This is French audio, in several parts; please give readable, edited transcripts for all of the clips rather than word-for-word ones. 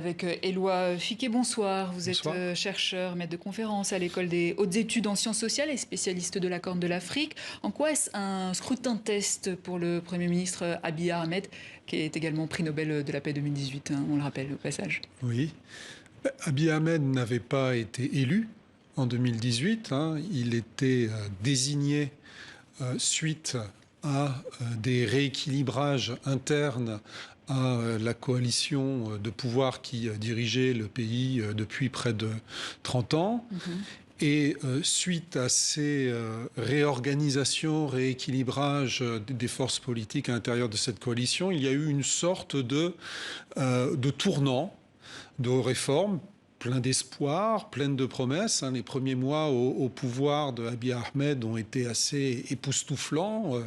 Avec Éloi Fiquet, bonsoir. Vous Bonsoir. êtes chercheur, maître de conférence à l'École des hautes études en sciences sociales et spécialiste de la Corne de l'Afrique. En quoi est-ce un scrutin-test pour le Premier ministre Abiy Ahmed, qui est également prix Nobel de la paix 2018, hein, on le rappelle au passage? Oui. Abiy Ahmed n'avait pas été élu en 2018. Il était désigné suite à des rééquilibrages internes à la coalition de pouvoir qui dirigeait le pays depuis près de 30 ans. Et suite à ces réorganisations, rééquilibrages des forces politiques à l'intérieur de cette coalition, il y a eu une sorte de tournant, de réformes, plein d'espoir, plein de promesses. Les premiers mois au pouvoir de Abiy Ahmed ont été assez époustouflants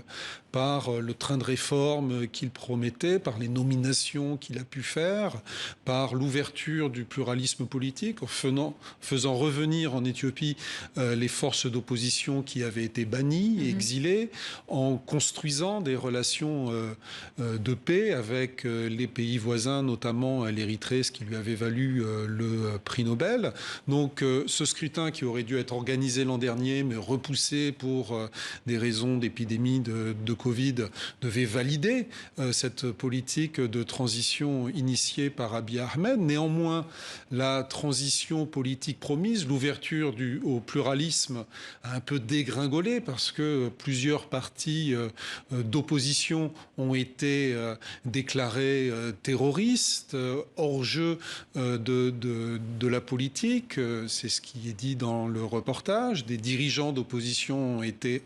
par le train de réforme qu'il promettait, par les nominations qu'il a pu faire, par l'ouverture du pluralisme politique, en faisant revenir en Éthiopie les forces d'opposition qui avaient été bannies, exilées, en construisant des relations de paix avec les pays voisins, notamment l'Érythrée, ce qui lui avait valu le prix Nobel. Donc ce scrutin qui aurait dû être organisé l'an dernier, mais repoussé pour des raisons d'épidémie de Covid, devait valider cette politique de transition initiée par Abiy Ahmed. Néanmoins, la transition politique promise, l'ouverture au pluralisme a un peu dégringolé parce que plusieurs partis d'opposition ont été déclarés terroristes, hors jeu de la politique. C'est ce qui est dit dans le reportage. Des dirigeants d'opposition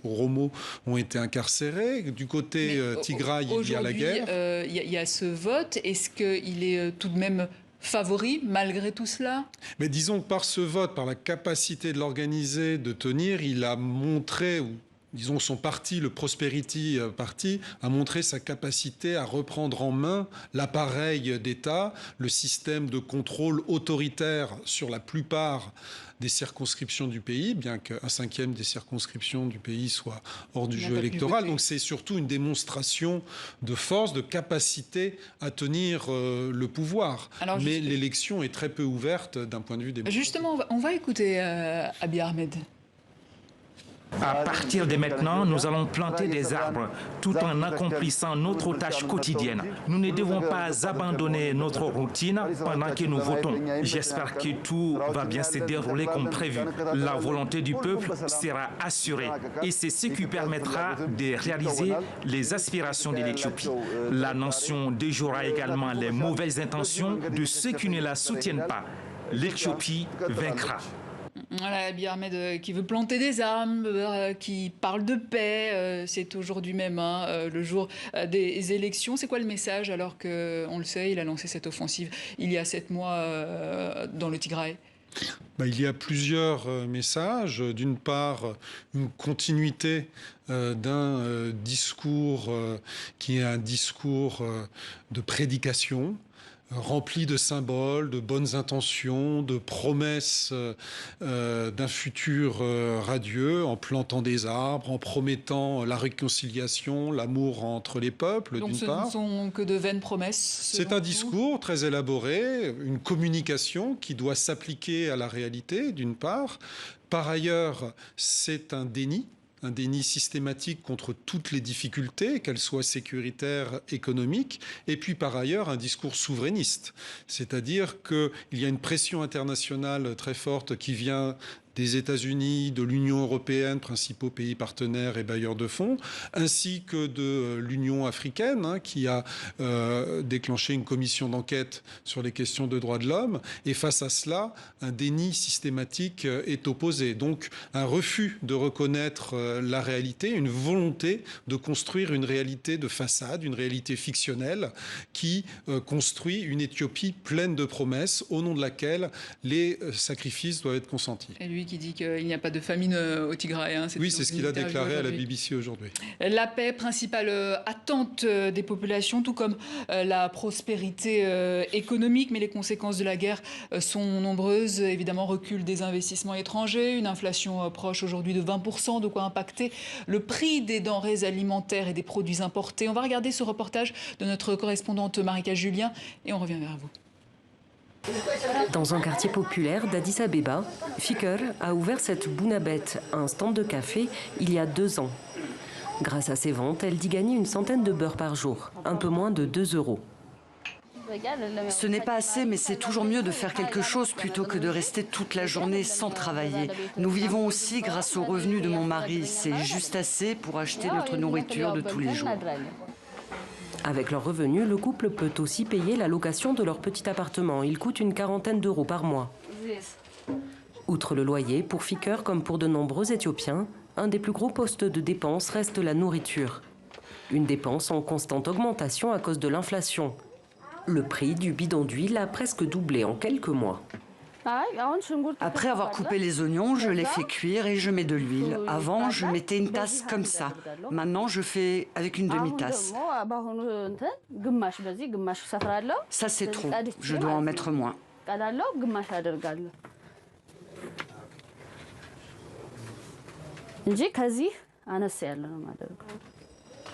Oromo ont été incarcérés. Du côté Tigray, il y a la guerre. Il y a ce vote. Est-ce qu'il est tout de même favori malgré tout cela? Mais disons que par ce vote, par la capacité de l'organiser, de tenir, il a montré, ou disons son parti, le Prosperity Party, a montré sa capacité à reprendre en main l'appareil d'État, le système de contrôle autoritaire sur la plupart des circonscriptions du pays, bien qu'un cinquième des circonscriptions du pays soit hors du jeu électoral. Donc c'est surtout une démonstration de force, de capacité à tenir le pouvoir. Mais l'élection est très peu ouverte d'un point de vue démocratique. Justement, on va écouter Abiy Ahmed. À partir de maintenant, nous allons planter des arbres tout en accomplissant notre tâche quotidienne. Nous ne devons pas abandonner notre routine pendant que nous votons. J'espère que tout va bien se dérouler comme prévu. La volonté du peuple sera assurée et c'est ce qui permettra de réaliser les aspirations de l'Éthiopie. La nation déjouera également les mauvaises intentions de ceux qui ne la soutiennent pas. L'Éthiopie vaincra. Voilà, Abiy Ahmed qui veut planter des arbres, qui parle de paix. C'est aujourd'hui même le jour des élections. C'est quoi le message alors qu'on le sait, il a lancé cette offensive il y a 7 mois dans le Tigray? Il y a plusieurs messages. D'une part, une continuité d'un discours qui est un discours de prédication, rempli de symboles, de bonnes intentions, de promesses d'un futur radieux, en plantant des arbres, en promettant la réconciliation, l'amour entre les peuples, d'une part. Donc ce ne sont que de vaines promesses? C'est un discours très élaboré, une communication qui doit s'appliquer à la réalité, d'une part. Par ailleurs, c'est un déni systématique contre toutes les difficultés, qu'elles soient sécuritaires, économiques, et puis par ailleurs un discours souverainiste. C'est-à-dire qu'il y a une pression internationale très forte qui vient des États-Unis, de l'Union européenne, principaux pays partenaires et bailleurs de fonds, ainsi que de l'Union africaine, qui a déclenché une commission d'enquête sur les questions de droits de l'homme. Et face à cela, un déni systématique est opposé. Donc un refus de reconnaître la réalité, une volonté de construire une réalité de façade, une réalité fictionnelle qui construit une Éthiopie pleine de promesses au nom de laquelle les sacrifices doivent être consentis. Et lui qui dit qu'il n'y a pas de famine au Tigray. Oui, c'est ce qu'il a déclaré à la BBC aujourd'hui. La paix, principale attente des populations, tout comme la prospérité économique, mais les conséquences de la guerre sont nombreuses. Évidemment, recul des investissements étrangers, une inflation proche aujourd'hui de 20%, de quoi impacter le prix des denrées alimentaires et des produits importés. On va regarder ce reportage de notre correspondante Marika Julien et on revient vers vous. Dans un quartier populaire d'Addis Abeba, Fikr a ouvert cette bounabet, un stand de café, il y a 2 ans. Grâce à ses ventes, elle dit gagner une centaine de beurre par jour, un peu moins de 2 €. Ce n'est pas assez, mais c'est toujours mieux de faire quelque chose plutôt que de rester toute la journée sans travailler. Nous vivons aussi grâce aux revenus de mon mari. C'est juste assez pour acheter notre nourriture de tous les jours. Avec leurs revenus, le couple peut aussi payer la location de leur petit appartement. Il coûte une quarantaine d'euros par mois. Outre le loyer, pour Fikr comme pour de nombreux Éthiopiens, un des plus gros postes de dépenses reste la nourriture. Une dépense en constante augmentation à cause de l'inflation. Le prix du bidon d'huile a presque doublé en quelques mois. Après avoir coupé les oignons, je les fais cuire et je mets de l'huile. Avant, je mettais une tasse comme ça. Maintenant, je fais avec une demi-tasse. Ça, c'est trop. Je dois en mettre moins.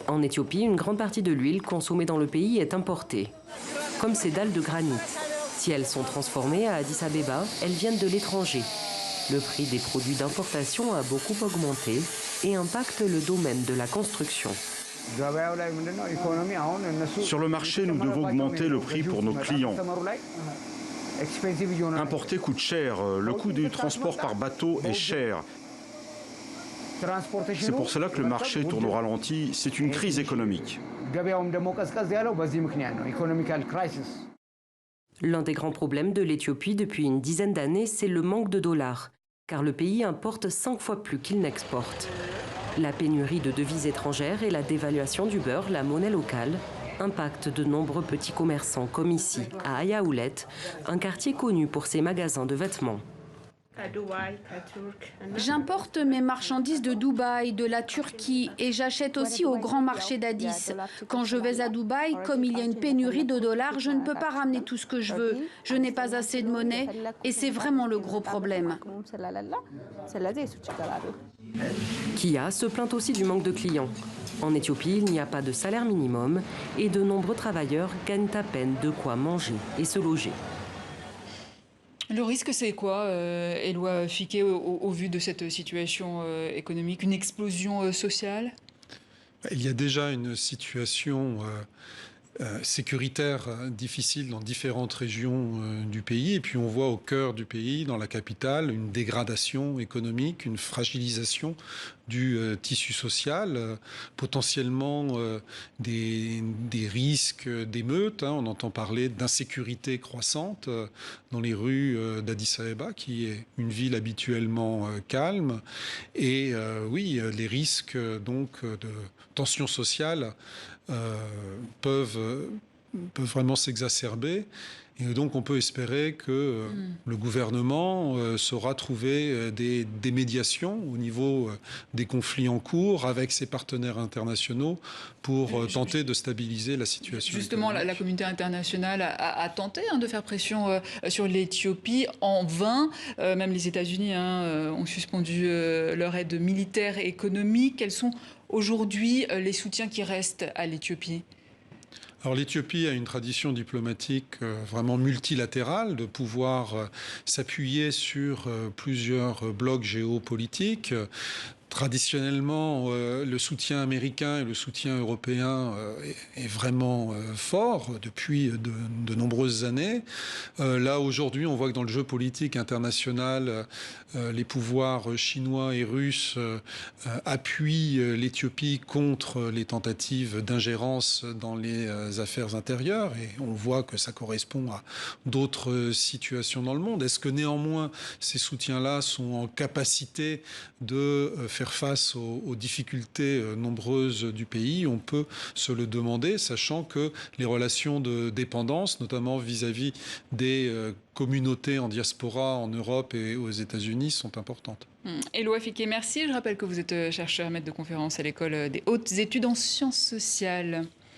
En Éthiopie, une grande partie de l'huile consommée dans le pays est importée, comme ces dalles de granit. Si elles sont transformées à Addis Abeba, elles viennent de l'étranger. Le prix des produits d'importation a beaucoup augmenté et impacte le domaine de la construction. Sur le marché, nous devons augmenter le prix pour nos clients. Importer coûte cher, le coût du transport par bateau est cher. C'est pour cela que le marché tourne au ralenti, c'est une crise économique. L'un des grands problèmes de l'Éthiopie depuis une dizaine d'années, c'est le manque de dollars, car le pays importe 5 fois plus qu'il n'exporte. La pénurie de devises étrangères et la dévaluation du beurre, la monnaie locale, impactent de nombreux petits commerçants comme ici, à Ayaoulet, un quartier connu pour ses magasins de vêtements. J'importe mes marchandises de Dubaï, de la Turquie et j'achète aussi au grand marché d'Addis. Quand je vais à Dubaï, comme il y a une pénurie de dollars, je ne peux pas ramener tout ce que je veux. Je n'ai pas assez de monnaie et c'est vraiment le gros problème. Kia se plaint aussi du manque de clients. En Éthiopie, il n'y a pas de salaire minimum et de nombreux travailleurs gagnent à peine de quoi manger et se loger. Le risque, c'est quoi, Éloi Fiquet, au vu de cette situation économique? Une explosion sociale? Il y a déjà une situation sécuritaire difficile dans différentes régions du pays. Et puis on voit au cœur du pays, dans la capitale, une dégradation économique, une fragilisation du tissu social, potentiellement des risques d'émeutes. On entend parler d'insécurité croissante dans les rues d'Addis Abeba, qui est une ville habituellement calme. Et oui, les risques donc de tensions sociales peuvent vraiment s'exacerber. Et donc on peut espérer que le gouvernement saura trouver des médiations au niveau des conflits en cours avec ses partenaires internationaux pour tenter de stabiliser la situation. Justement, la communauté internationale a tenté de faire pression sur l'Éthiopie en vain. Même les États-Unis ont suspendu leur aide militaire et économique. Quels sont aujourd'hui les soutiens qui restent à l'Éthiopie ? Alors l'Éthiopie a une tradition diplomatique vraiment multilatérale, de pouvoir s'appuyer sur plusieurs blocs géopolitiques. Traditionnellement, le soutien américain et le soutien européen est vraiment fort depuis de nombreuses années. Là, aujourd'hui, on voit que dans le jeu politique international, les pouvoirs chinois et russes appuient l'Éthiopie contre les tentatives d'ingérence dans les affaires intérieures. Et on voit que ça correspond à d'autres situations dans le monde. Est-ce que néanmoins, ces soutiens-là sont en capacité de faire face aux difficultés nombreuses du pays? On peut se le demander, sachant que les relations de dépendance, notamment vis-à-vis des communautés en diaspora en Europe et aux États-Unis, sont importantes. Éloi Fiquet, merci. Je rappelle que vous êtes chercheur maître de conférence à l'école des hautes études en sciences sociales.